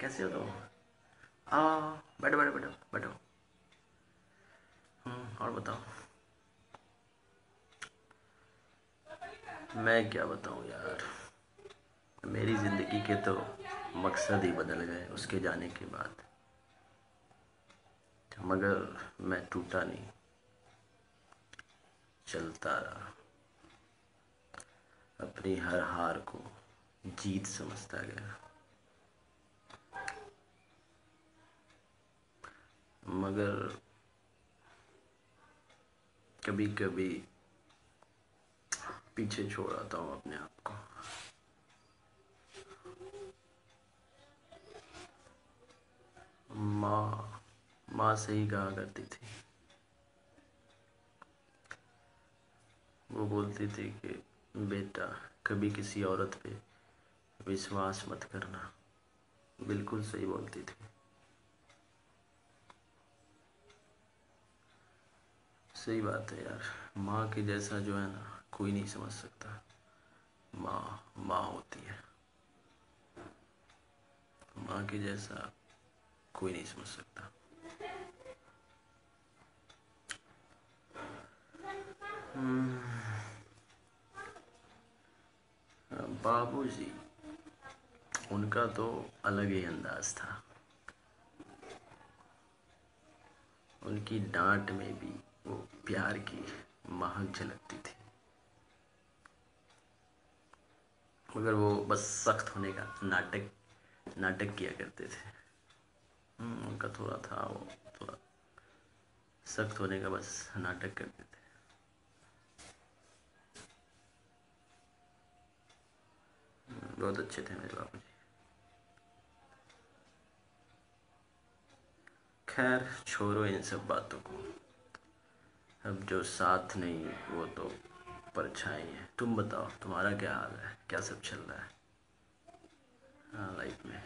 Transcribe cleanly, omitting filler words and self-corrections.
कैसे हो तुम? आओ, बैठो बैठो बैठो बैठो। और बताओ। मैं क्या बताऊँ यार, मेरी ज़िंदगी के तो मकसद ही बदल गए उसके जाने के बाद। मगर मैं टूटा नहीं, चलता रहा। अपनी हर हार को जीत समझता गया। मगर कभी कभी पीछे छोड़ आता हूँ अपने आप को। माँ माँ से ही कहा करती थी, वो बोलती थी कि बेटा कभी किसी औरत पे विश्वास मत करना। बिल्कुल सही बोलती थी। सही बात है यार, माँ के जैसा जो है ना कोई नहीं समझ सकता। माँ माँ होती है, माँ के जैसा कोई नहीं समझ सकता। बाबूजी, उनका तो अलग ही अंदाज था। उनकी डांट में भी वो प्यार की महक झलकती थी। मगर वो बस सख्त होने का नाटक नाटक किया करते थे। उनका थोड़ा था, वो थोड़ा सख्त होने का बस नाटक करते थे। बहुत अच्छे थे मेरे बाबूजी। खैर छोड़ो इन सब बातों को। अब जो साथ नहीं वो तो परछाई है। तुम बताओ, तुम्हारा क्या हाल है, क्या सब चल रहा है लाइफ में?